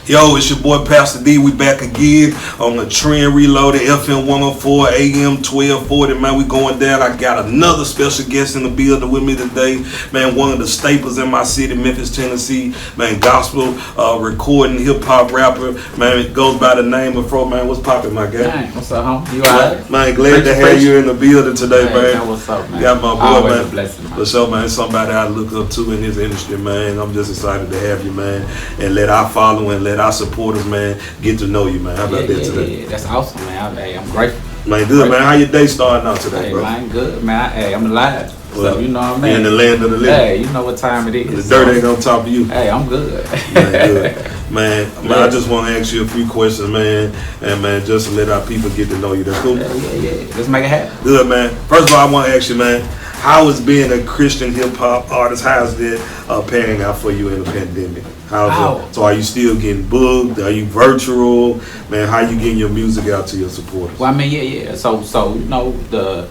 Yo, it's your boy Pastor D. We back again on the Trend Reloaded FM 104 AM 1240. Man, we going down. I got another special guest in the building with me today. Man, one of the staples in my city, Memphis, Tennessee. Man, gospel recording hip hop rapper. Man, it goes by the name of Fro. Man, what's poppin', my guy? Man, what's up, homie? You alright? Man, glad to have you in the building today, man. What's up, man? Got my boy, always man. A blessing, man. For sure, man. Somebody I look up to in this industry, man. I'm just excited to have you, man. And let our following, let our supporters, man, get to know you, man. How about that today? Yeah, that's awesome, man. I'm grateful. Man, good, man. How your day starting out today, bro? Man, good, man. I'm alive. Well, so, you know what I mean? In the land of the living. Hey, you know what time it is. The dirt ain't on top of you. Hey, I'm good. Man, good. Man, I just want to ask you a few questions, man. And, man, just to let our people get to know you. That's cool? Yeah. Let's make it happen. Good, man. First of all, I want to ask you, man, how is being a Christian hip-hop artist, how is that panning out for you in the pandemic? So are you still getting booked? Are you virtual? Man, how you getting your music out to your supporters? Well, I mean, yeah. So you know, the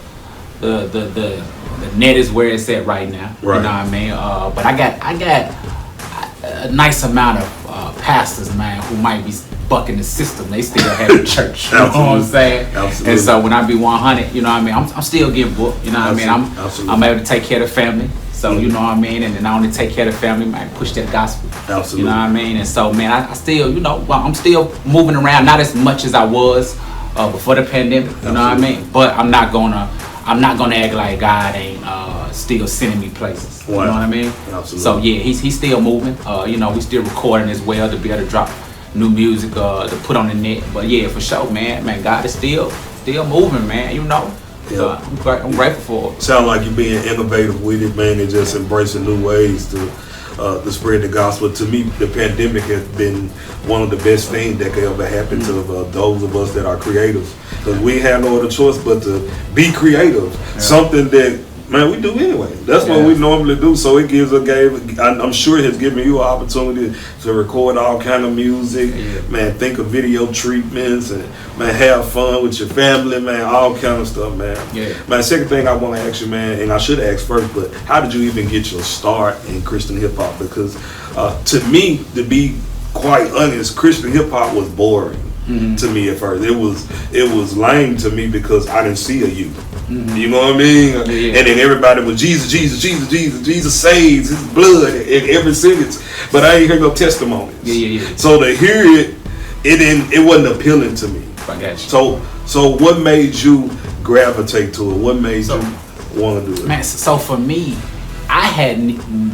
net is where it's at right now. Right. You know what I mean? But I got a nice amount of pastors, man, who might be bucking the system. They still have a church. You know what I'm saying? Absolutely. And so when I be 100, you know what I mean? I'm still getting booked. You know what I mean? I'm able to take care of the family. So you know what I mean, and then not only take care of the family, man, push that gospel. Absolutely. You know what I mean, and so man, I still, you know, I'm still moving around, not as much as I was before the pandemic. You know what I mean, but I'm not gonna act like God ain't still sending me places. You know what I mean? Absolutely. So yeah, he's still moving. You know, we still recording as well to be able to drop new music to put on the net. But yeah, for sure, man, God is still moving, man. You know. Yeah. I'm grateful for it. Sound like you're being innovative with it, man, and just embracing new ways to spread the gospel. To me, the pandemic has been one of the best things that could ever happen to those of us that are creators, because we have no other choice but to be creative. Yeah. Something that, man, we do anyway. That's what we normally do. So it I'm sure it has given you an opportunity to record all kind of music, man, think of video treatments, and man, have fun with your family, man, all kind of stuff, man. Yeah. Man, second thing I want to ask you, man, and I should ask first, but how did you even get your start in Christian hip hop? Because to me, to be quite honest, Christian hip hop was boring. Mm-hmm. To me at first, it was lame to me because I didn't see a you. Mm-hmm. You know what I mean? Yeah. And then everybody was Jesus saves, his blood in every sentence, but I ain't heard no testimonies. Yeah. So to hear it wasn't appealing to me. I got you. So what made you gravitate to it? What made you want to do it? Man, so for me, I had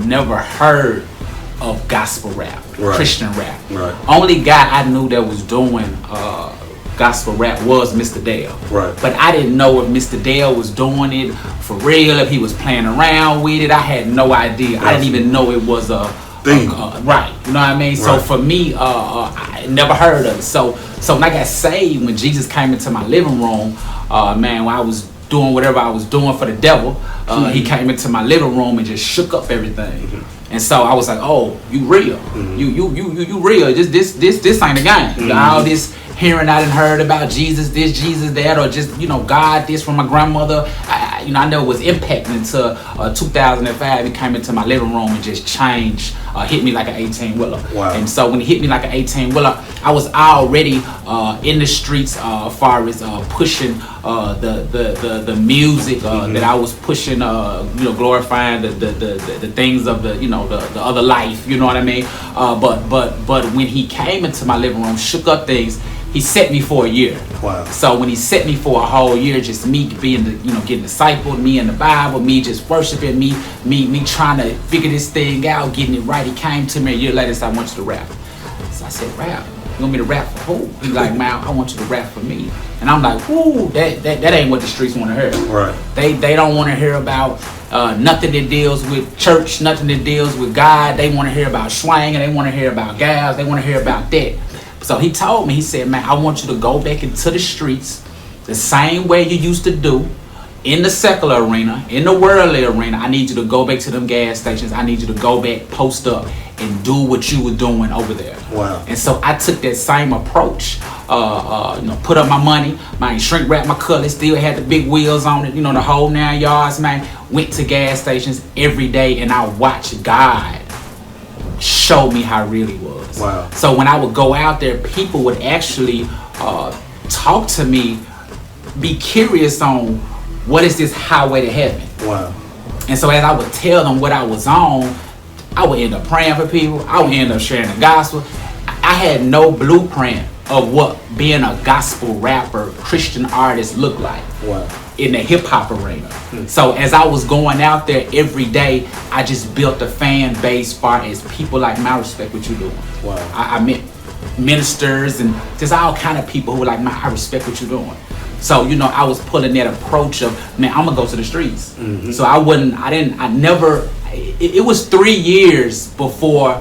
never heard of gospel rap, Christian rap. Right. Only guy I knew that was doing gospel rap was Mr. Dale. Right. But I didn't know if Mr. Dale was doing it for real, if he was playing around with it. I had no idea. Absolutely. I didn't even know it was a thing. Right. You know what I mean? Right. So for me, I never heard of it. So when I got saved, when Jesus came into my living room, man, when I was doing whatever I was doing for the devil, he came into my living room and just shook up everything. Mm-hmm. And so I was like, "Oh, you real? Mm-hmm. You real? This ain't a game. Mm-hmm. All this hearing I done heard about Jesus this, Jesus that, or just God this from my grandmother. I know it was impacting until 2005. He came into my living room and just changed, hit me like an 18-wheeler. Wow. And so when he hit me like an 18-wheeler, I was already in the streets as far as pushing the music that I was pushing, glorifying the things of the other life. You know what I mean? But when he came into my living room, shook up things. He set me for a year. Wow. So when he set me for a whole year, just me being getting discipled, me in the Bible, me just worshiping, me trying to figure this thing out, getting it right. He came to me a year later and said, "I want you to rap." So I said, "Rap? You want me to rap for who?" He's like, "Man, I want you to rap for me." And I'm like, "Ooh, that ain't what the streets want to hear." Right. They don't want to hear about nothing that deals with church, nothing that deals with God. They want to hear about swanging. They want to hear about gals. They want to hear about that. So he told me, he said, "Man, I want you to go back into the streets the same way you used to do in the secular arena, in the worldly arena. I need you to go back to them gas stations. I need you to go back, post up, and do what you were doing over there." Wow. And so I took that same approach, put up my money, shrink wrap my colors, still had the big wheels on it, the whole 9 yards, man. Went to gas stations every day and I watched God showed me how real he was. Wow. So when I would go out there, people would actually talk to me, be curious on what is this highway to heaven. Wow. And so as I would tell them what I was on, I would end up praying for people. I would end up sharing the gospel. I had no blueprint of what being a gospel rapper, Christian artist looked like. Wow. In the hip hop arena. So as I was going out there every day, I just built a fan base far as people like, man, I respect what you're doing. Wow. I met ministers and just all kind of people who were like, man, I respect what you're doing. So, you know, I was pulling that approach of, man, I'm gonna go to the streets. So it was 3 years before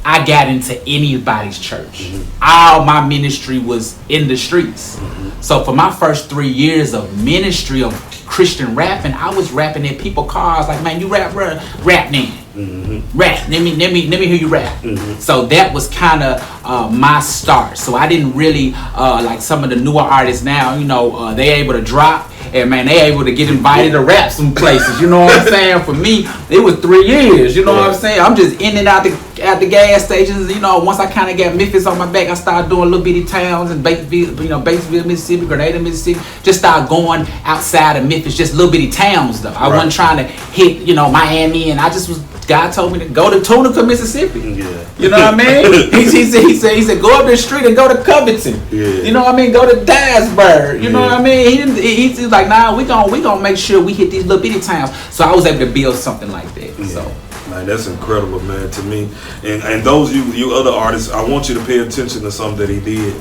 I got into anybody's church. All my ministry was in the streets. So for my first 3 years of ministry of Christian rapping, I was rapping at people's cars like, man, you rap, bro? Rap then. Rap. Let me hear you rap. So that was kind of my start. So I didn't really like some of the newer artists now, you know, they able to drop and man, they able to get invited to rap some places. You know what I'm saying? For me, it was 3 years. You know what I'm saying? I'm just in and out the gas stations. You know, once I kind of got Memphis on my back, I started doing little bitty towns in Batesville, Mississippi, Grenada, Mississippi. Just started going outside of Memphis, just little bitty towns though. I wasn't trying to hit, you know, Miami, and I just was. God told me to go to Tunica, Mississippi. Yeah. You know what I mean? he said go up the street and go to Covington. Yeah. You know what I mean? Go to Dyersburg. You know what I mean? He's like, nah, we gonna make sure we hit these little bitty towns. So I was able to build something like that. Yeah. So man, that's incredible, man, to me. And those you other artists, I want you to pay attention to something that he did.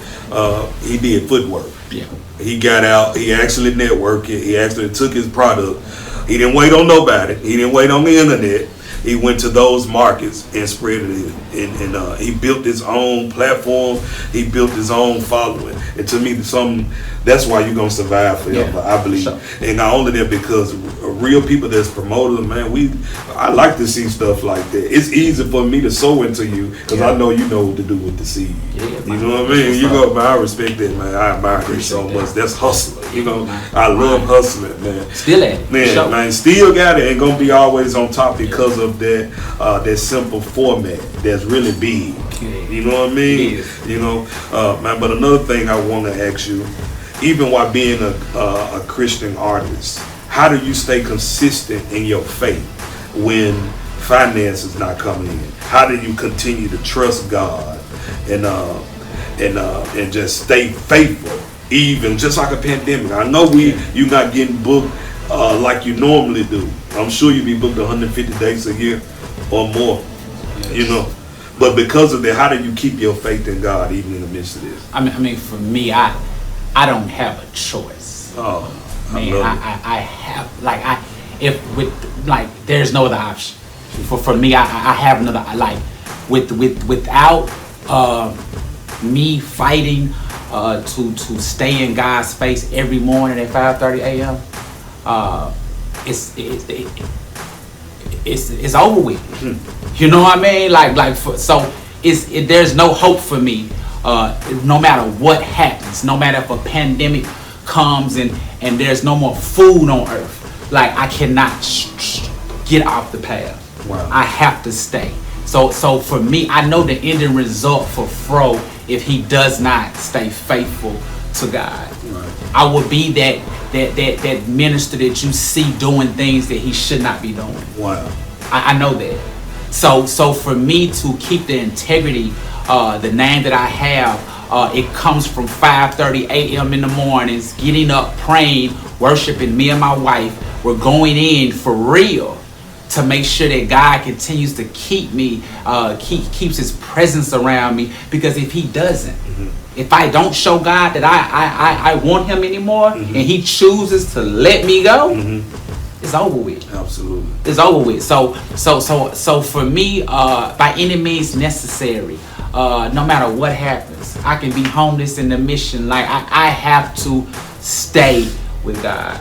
He did footwork. Yeah. He got out, he actually networked it, he actually took his product. He didn't wait on nobody. He didn't wait on the internet. He went to those markets and spread it, and he built his own platform. He built his own following, and to me, that's why you're gonna survive forever. I believe, sure. And not only that, because real people that's promoted, man. I like to see stuff like that. It's easy for me to sow into you because I know you know what to do with the seed. Yeah, you know what I mean? You go, man. I respect that, man. I admire you so much. That's hustling. You know, I love hustling, man. Still at it, man. Still got it, and gonna be always on top because of that simple format that's really big. You know what I mean? You know, man. But another thing I want to ask you, even while being a Christian artist, how do you stay consistent in your faith when finance is not coming in? How do you continue to trust God and just stay faithful, even just like a pandemic? I know you not getting booked like you normally do. I'm sure you be booked 150 days a year or more. You know, but because of that, how do you keep your faith in God even in the midst of this? I mean, for me, I don't have a choice. Oh. Man, I have there's no other option. For me, I have another without me fighting to stay in God's face every morning at 5:30 a.m. It's over with. You know what I mean? There's no hope for me. No matter what happens, no matter if a pandemic comes and there's no more food on earth, like I cannot get off the path. Wow. I have to stay. So for me, I know the ending result for Fro if he does not stay faithful to God. Right. I will be that minister that you see doing things that he should not be doing. Wow. I know that. So for me to keep the integrity, the name that I have, it comes from 5:30 a.m. in the mornings, getting up, praying, worshiping. Me and my wife, we're going in for real to make sure that God continues to keep me, keeps his presence around me. Because if he doesn't, if I don't show God that I want him anymore, and he chooses to let me go, it's over with. Absolutely. It's over with. So for me, by any means necessary, no matter what happens, I can be homeless in the mission. Like I have to stay with God,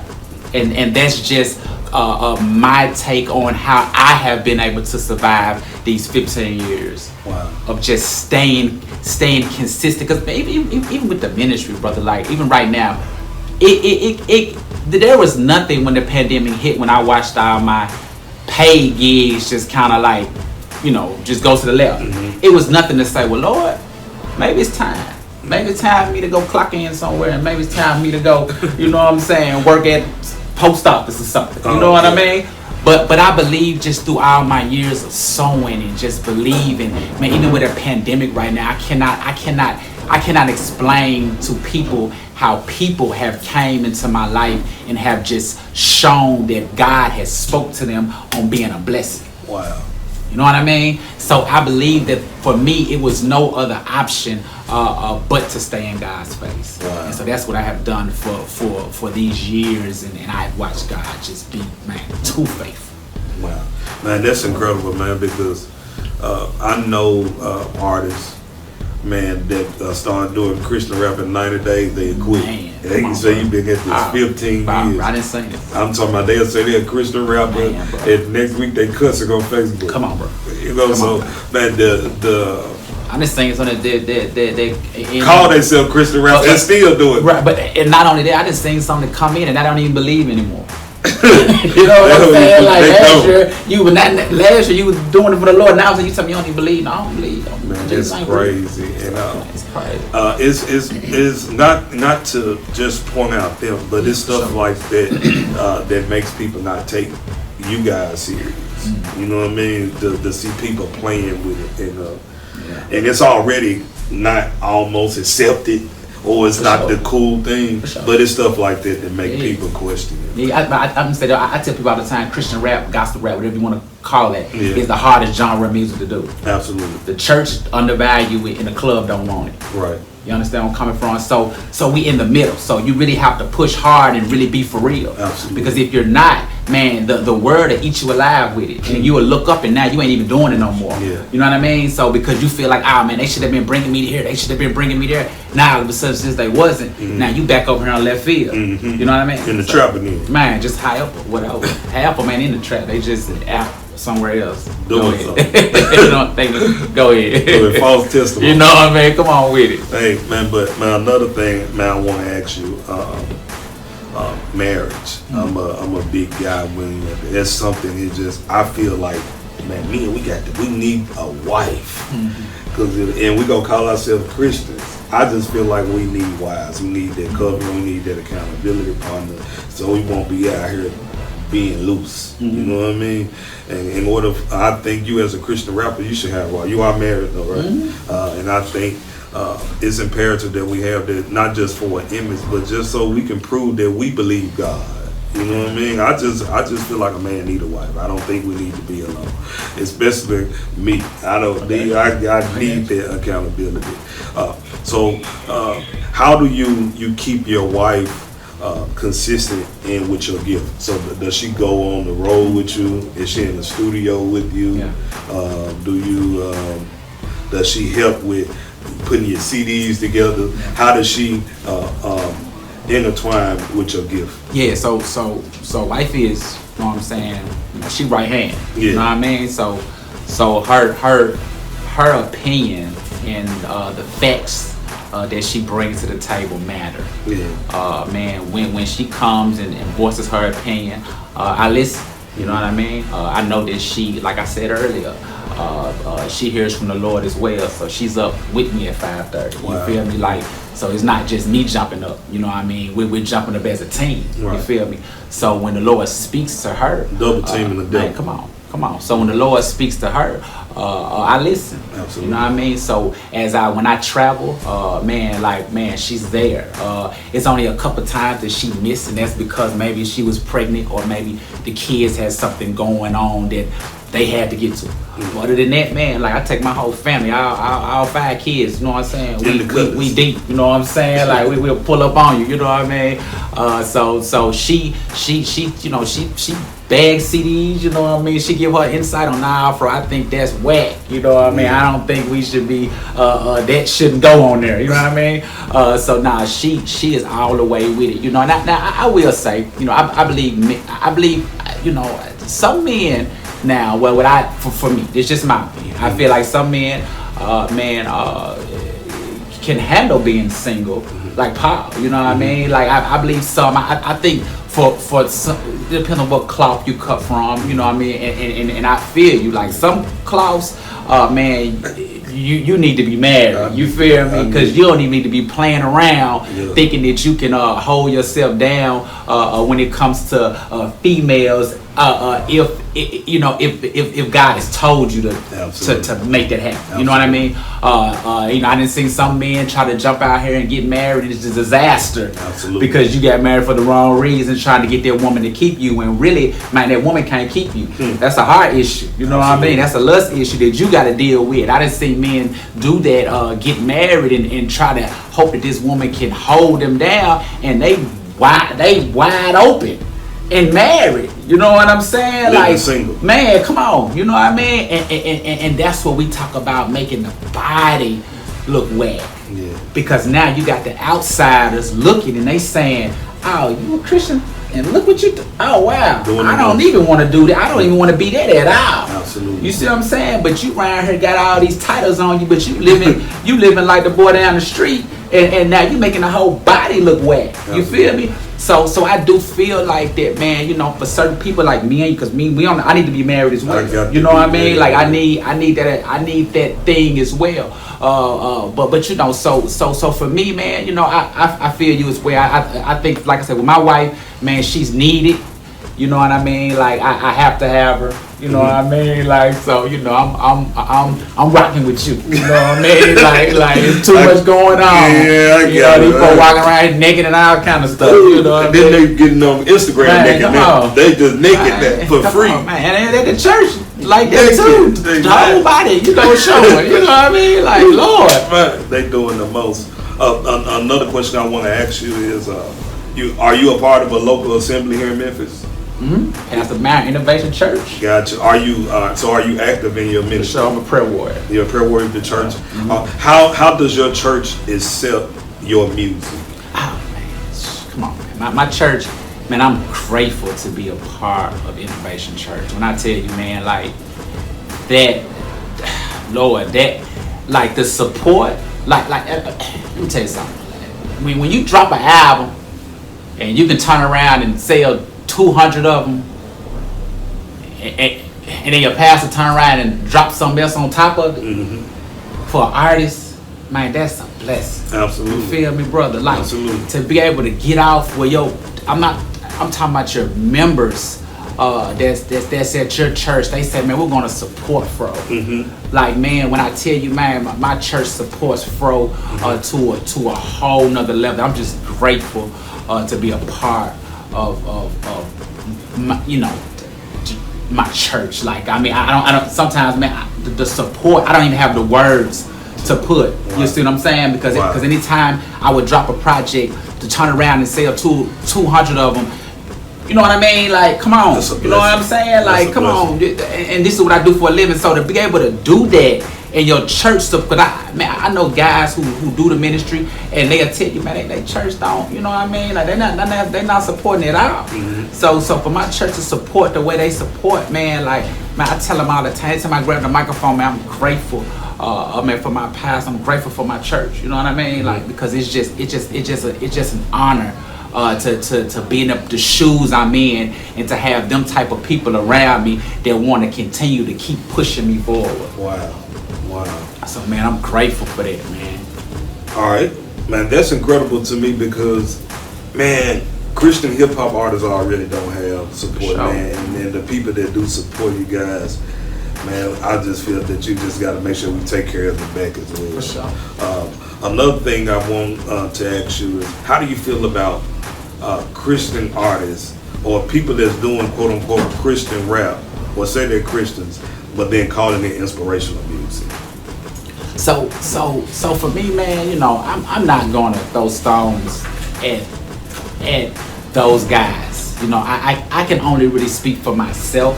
and that's just my take on how I have been able to survive these 15 years of just staying consistent. Because even with the ministry, brother, like even right now, there was nothing when the pandemic hit when I watched all my paid gigs just kind of like just go to the left. It was nothing to say, well, Lord, maybe it's time. Maybe it's time for me to go clock in somewhere, and maybe it's time for me to go, work at post office or something. You know what I mean? But I believe just through all my years of sowing and just believing, man, even with a pandemic right now, I cannot explain to people how people have came into my life and have just shown that God has spoke to them on being a blessing. Wow. You know what I mean? So I believe that for me, it was no other option but to stay in God's face. Wow. And so that's what I have done for these years, and I've watched God just be, man, too faithful. Wow. Man, that's incredible, man, because I know artists, man, that started doing Christian rap in 90 days, they quit. Man, they can say you've been at this 15 years. I didn't say that. I'm talking about they'll say they're a Christian rapper, and next week they cussing on Facebook. Come on, bro. Man, I'm just saying something they call themselves Christian rappers and still do it. Right, and not only that, I just seen something to come in and I don't even believe anymore. You know what I'm saying? Like last year you was doing it for the Lord. Now you tell me you don't even believe. No, I don't believe. Man, it's crazy. And it's crazy. It's not to just point out them, but it's stuff like that that makes people not take you guys serious. You know what I mean? To see people playing with it, and it's already not almost accepted. Or it's not the cool thing, but it's stuff like that make people question it. Yeah, I tell people all the time, Christian rap, gospel rap, whatever you want to call it, is the hardest genre of music to do. Absolutely. The church undervalue it and the club don't want it. Right. You understand where I'm coming from? So we in the middle. So you really have to push hard and really be for real. Absolutely. Because if you're not, man, the word will eat you alive with it. And you will look up and now you ain't even doing it no more. Yeah. You know what I mean? So because you feel like, man, they should have been bringing me here. They should have been bringing me there. Now all of a sudden, since they wasn't, now you back over here on left field. You know what I mean? In the trap again. Man, just high up or whatever. Half of man in the trap. They just out somewhere else. Doing something. Go ahead. Doing false testimony. You know what I mean? Come on with it. Hey, man, but man, another thing, man, I want to ask you, marriage. I'm a big guy when that's something. I feel like, man, we need a wife, and we gonna call ourselves Christians. I just feel like we need wives. We need that covering. We need that accountability partner, so we won't be out here being loose. You know what I mean? And in order, I think you as a Christian rapper, you should have one. You are married though, right? And I think it's imperative that we have that, not just for an image, but just so we can prove that we believe God. You know what I mean? I just feel like a man need a wife. I don't think we need to be alone, especially me. I need that accountability. So how do you keep your wife consistent in with your gift? So does she go on the road with you? Is she in the studio with you? Does she help with putting your CDs together? How does she intertwine with your gift? Yeah, so wife is, you know what I'm saying, she right hand. You know what I mean? So her opinion and the facts that she brings to the table matter. Man, when she comes and voices her opinion, I listen. You know what I mean? I know that she, like I said earlier, she hears from the Lord as well. So she's up with me at 5:30. You feel me? Like, so it's not just me jumping up. You know what I mean? We're jumping up as a team. You feel me? So when the Lord speaks to her, double teaming the devil. Come on. So when the Lord speaks to her, I listen. Absolutely. You know what I mean? So when I travel, she's there. It's only a couple times that she missed, and that's because maybe she was pregnant or maybe the kids had something going on that they had to get to. Other than that, man, like I take my whole family, all 5 kids. You know what I'm saying? We deep. You know what I'm saying? Like we'll pull up on you. You know what I mean? So she bags CDs. You know what I mean? She give her insight on Afro. I think that's whack. You know what I mean? I don't think we should be. That shouldn't go on there. You know what I mean? So now she is all the way with it. You know. Now I will say, you know, I believe, you know, some men. Now, for me, it's just my opinion. I feel like some men, can handle being single, like Paul. You know what I mean? Like I believe some. I think for some, depending on what cloth you cut from, you know what I mean, and I feel you, like some cloths, man, you need to be married, you feel me, because you don't even need to be playing around thinking that you can hold yourself down when it comes to females, if God has told you to make that happen. You know what I mean? I done seen some men try to jump out here and get married. It's a disaster. Absolutely. Because you got married for the wrong reason, trying to get that woman to keep you, and really, man, that woman can't keep you. That's a heart issue. You know what I mean? That's a lust issue that you got to deal with. I done seen men do that, get married and try to hope that this woman can hold them down, and they wide open and married. You know what I'm saying? Living like single. Man, come on. You know what I mean? And that's what we talk about, making the body look whack. Yeah. Because now you got the outsiders looking and they saying, "Oh, you a Christian? And look what you do. Oh wow, I don't even want to do that. I don't even want to be that at all." Absolutely. You see what I'm saying? But you around here got all these titles on you, but you living like the boy down the street, and now you making the whole body look whack. Absolutely. You feel me? So I do feel like that, man. You know, for certain people like me, because I need to be married as well. You know what I mean? Like I need that thing as well. But you know, so for me, man, you know, I feel you as well. I think, like I said, with my wife, man, she's needed. You know what I mean? Like I have to have her. You know what I mean? Like, so, you know, I'm rocking with you. You know what I mean? Like it's too much going on. Yeah, I you know, these it. folks walking around here naked and all kind of stuff. You know what I mean? Then they getting on Instagram Man, naked now. They just naked for free. On, man. And at the church, like that too. The whole body, you know, showing. You know what I mean? Like, Lord. Man, they doing the most. Another question I want to ask you is, are you a part of a local assembly here in Memphis? Pastor Mount Innovation Church. Gotcha. Are you active in your ministry? Sure, I'm a prayer warrior. You're a prayer warrior of the church. How does your church accept your music? Oh man, come on, man. My church, man, I'm grateful to be a part of Innovation Church. When I tell you, man, like that, Lord, that, like the support, like let me tell you something. When you drop an album and you can turn around and sell 200 of them, and then your pastor turn around and drop something else on top of it for an artist, man, that's a blessing. Absolutely. You feel me, brother? Like, absolutely. To be able to get off where I'm talking about your members that's at your church. They say, man, we're gonna support Fro. Like, man, when I tell you, man, my church supports Fro to a whole nother level. I'm just grateful to be a part of my, you know, my church. Like, I mean, I don't sometimes, man, the support, I don't even have the words to put. You see what I'm saying? Because anytime I would drop a project to turn around and sell 200 of them, you know what I mean? Like, come on. You know what I'm saying? Like, come on. And this is what I do for a living. So to be able to do that in your church, because I know guys who do the ministry, and they'll tell you, man, they church don't, you know what I mean? Like, they're not supporting it out. So for my church to support the way they support, man, like, man, I tell them all the time. Every time I grab the microphone, man, I'm grateful. Man, for my past, I'm grateful for my church. You know what I mean? Like, because it's just an honor. To be in the shoes I'm in, and to have them type of people around me that want to continue to keep pushing me forward. Wow. So, man, I'm grateful for that, man. All right, man, that's incredible to me because, man, Christian hip hop artists already don't have support, man, and then the people that do support you guys, man, I just feel that you just got to make sure we take care of the back as well. For sure. Another thing I want to ask you is, how do you feel about Christian artists or people that's doing quote unquote Christian rap, or say they're Christians, but then calling it inspirational music? So for me, man, you know, I'm not gonna throw stones at those guys. You know, I can only really speak for myself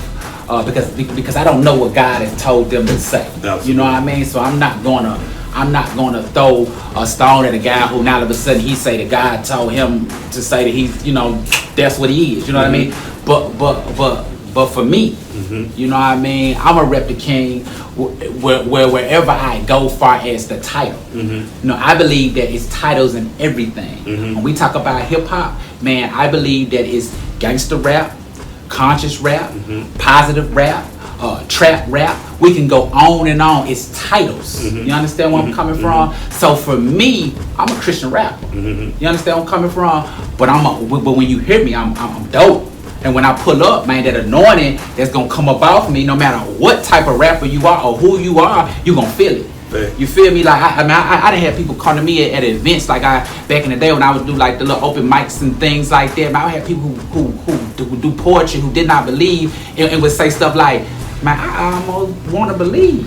because I don't know what God has told them to say. Absolutely. You know what I mean? So I'm not gonna throw a stone at a guy who now all of a sudden he say that God told him to say that he's, you know, that's what he is. You know what I mean? But But for me, you know what I mean, I'm a rep the king wherever I go far as the title. You know, I believe that it's titles in everything. When we talk about hip hop, man, I believe that it's gangster rap, conscious rap, positive rap, trap rap. We can go on and on. It's titles. You understand where I'm coming from? So for me, I'm a Christian rapper. You understand where I'm coming from? But but when you hear me, I'm dope. And when I pull up, man, that anointing that's gonna come up off me, no matter what type of rapper you are or who you are, you gonna feel it. You feel me? Like I done had people come to me at events like back in the day when I would do like the little open mics and things like that. Man, I had people who do poetry who did not believe and would say stuff like, man, I almost want to believe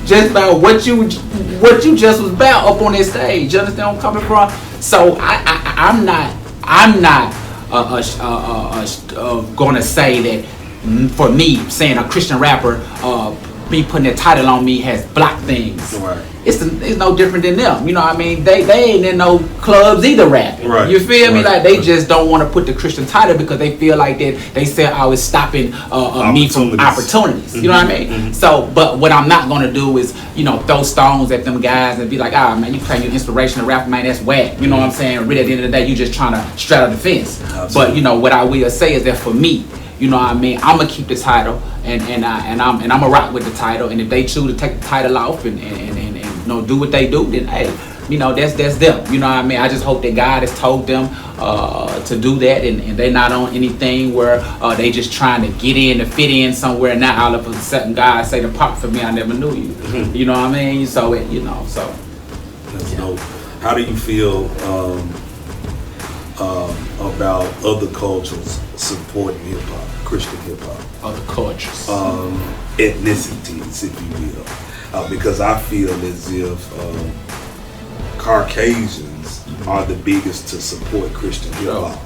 just about what you just was about up on this stage. You understand where I'm coming from? So I'm not gonna say that for me saying a Christian rapper me putting that title on me has blocked things. Right. It's no different than them. You know what I mean? They ain't in no clubs either rapping. Right. You feel me? Like they just don't want to put the Christian title because they feel like that they say I was stopping me from opportunities. You know what I mean? So, but what I'm not gonna do is, you know, throw stones at them guys and be like, ah, man, you claim your inspirational rapper, man, that's whack. You know what I'm saying? Really, at the end of the day, you just trying to straddle the fence. Absolutely. But you know what I will say is that for me, you know what I mean, I'm gonna keep the title and I'm gonna rock with the title, and if they choose to take the title off and you know do what they do, then hey, you know that's them. You know what I mean? I just hope that God has told them to do that, and they're not on anything where they just trying to get in to fit in somewhere. And now all of a sudden God say, "Depart from me, I never knew you." You know what I mean? So you know, so that's dope. How do you feel about other cultures supporting hip hop, Christian hip hop? Other cultures, ethnicities, if you will, because I feel as if Caucasians are the biggest to support Christian hip hop,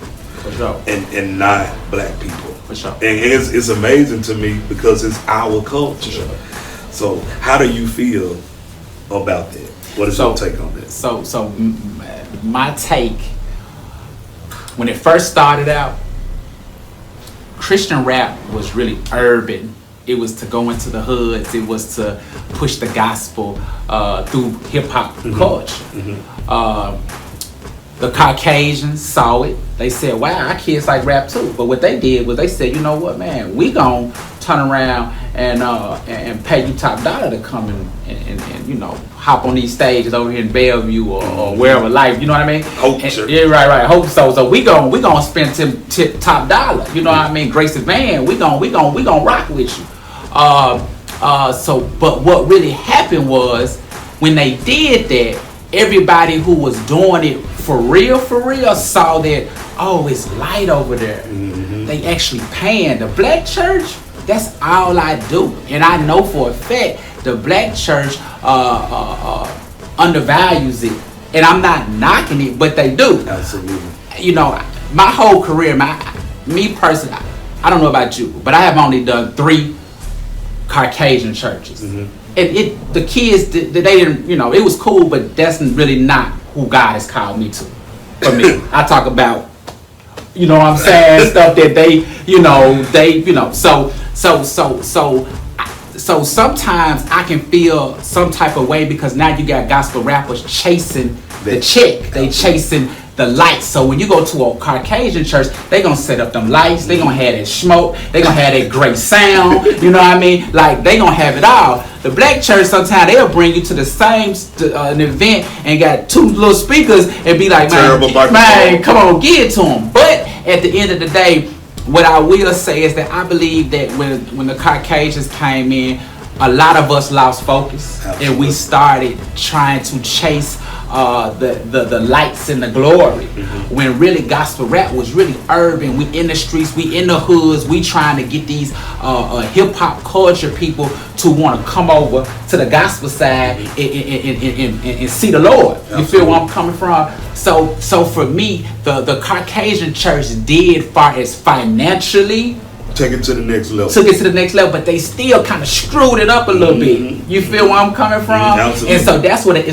for sure, and not black people, for sure. And it's amazing to me because it's our culture. Sure. So how do you feel about that? What is your take on that? So my take, when it first started out, Christian rap was really urban. It was to go into the hoods. It was to push the gospel through hip hop culture. The Caucasians saw it. They said, wow, our kids like rap too. But what they did was they said, you know what, man, we gonna turn around and pay you top dollar to come and you know, hop on these stages over here in Bellevue or wherever, like, you know what I mean? Hope so. Yeah, right. Hope so. So we gonna spend top dollar. You know what I mean? Gracie Van, we gonna rock with you. So, but what really happened was when they did that, everybody who was doing it for real saw that, oh, it's light over there. They actually paying. The black church, that's all I do. And I know for a fact the black church undervalues it. And I'm not knocking it, but they do. Absolutely. You know, my whole career, me personally, I don't know about you, but I have only done 3 Caucasian churches. And the kids, they didn't, you know, it was cool, but that's really not who God has called me to. For me, I talk about, you know what I'm saying, stuff that so sometimes I can feel some type of way because now you got gospel rappers chasing the check. They chasing the lights. So when you go to a Caucasian church, they gonna set up them lights, they gonna have that smoke, they gonna have that great sound, you know what I mean? Like they gonna have it all. The black church, sometimes they'll bring you to the same an event and got 2 little speakers and be like, man, come on, give it to them. But at the end of the day, what I will say is that I believe that when the Caucasians came in, a lot of us lost focus. Absolutely. And we started trying to chase the lights and the glory, when really gospel rap was really urban. We in the streets, we in the hoods, we trying to get these hip hop culture people to want to come over to the gospel side and see the Lord. Absolutely. You feel where I'm coming from? So for me, the Caucasian church did far as financially take it to the next level. Took it to the next level, but they still kind of screwed it up a little bit. You feel where I'm coming from? Absolutely. And so that's where the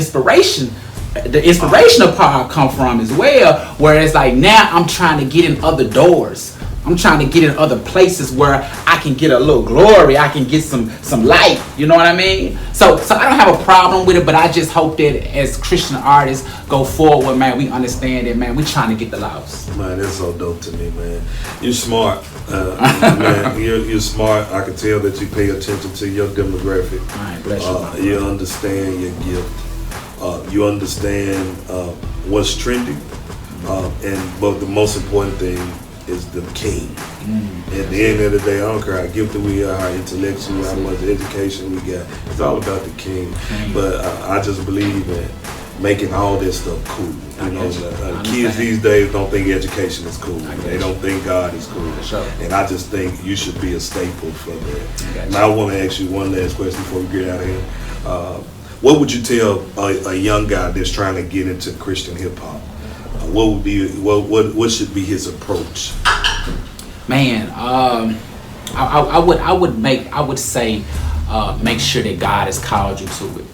inspirational part come from as well, where it's like now I'm trying to get in other doors. I'm trying to get in other places where I can get a little glory. I can get some light. You know what I mean? So I don't have a problem with it, but I just hope that as Christian artists go forward, man, we understand that, man, we trying to get the lost. Man, that's so dope to me, man. You're smart, man. You're smart. I can tell that you pay attention to your demographic. All right, bless you understand your gift. You understand what's trending, but the most important thing is the king. At the end of the day, I don't care how gifted we are, how intellectual, how much education we got. It's all about the king. But I just believe in making all this stuff cool. You know, kids these days don't think education is cool. They don't think God is cool. Sure. And I just think you should be a staple for that. And I want to ask you one last question before we get out of here. What would you tell a young guy that's trying to get into Christian hip hop? What should be his approach? Man, I would say make sure that God has called you to it.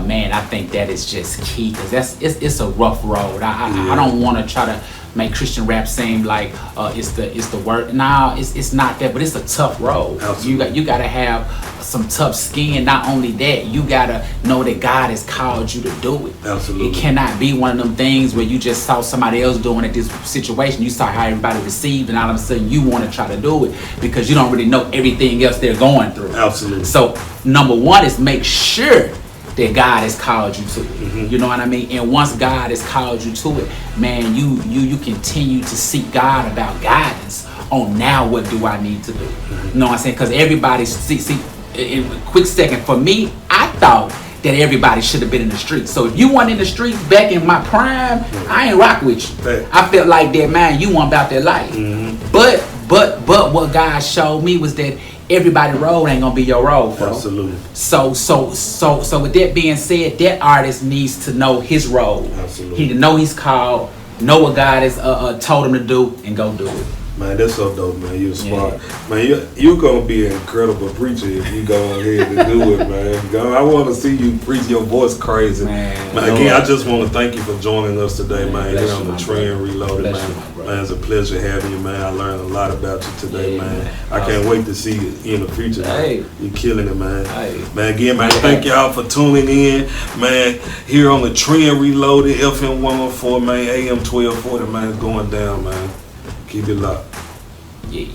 Man, I think that is just key, because it's a rough road. I don't want to try to make Christian rap seem like it's the word. Nah, it's not that, but it's a tough road. Absolutely. You gotta have some tough skin. Not only that, you gotta know that God has called you to do it. Absolutely. It cannot be one of them things where you just saw somebody else doing it, this situation, you saw how everybody received, and all of a sudden you want to try to do it because you don't really know everything else they're going through. Absolutely. So number one is make sure that God has called you to it. You know what I mean? And once God has called you to it, man, you continue to seek God about guidance on now what do I need to do. You know what I'm saying? Because everybody, see, in a quick second, for me, I thought that everybody should have been in the streets. So if you weren't in the streets back in my prime, I ain't rock with you. Hey. I felt like that, man, you want about that life. But what God showed me was that everybody road ain't gonna be your road, bro. Absolutely. So with that being said, that artist needs to know his role. Absolutely. He to know he's called, know what God has told him to do, and go do it. Man, that's so dope, man. You're smart. Yeah. Man, you're going to be an incredible preacher if you go ahead and do it, man. I want to see you preach. Your voice crazy. Man, again, I just want to thank you for joining us today, man. Here on the Trend Reloaded, man. Man, it's a pleasure having you, man. I learned a lot about you today, man. I can't wait to see you in the future, man. You're killing it, man. Man, again, man, thank y'all for tuning in, man. Here on the Trend Reloaded, FM 104, man, AM 1240, man. It's going down, man. Keep it locked. Yeah.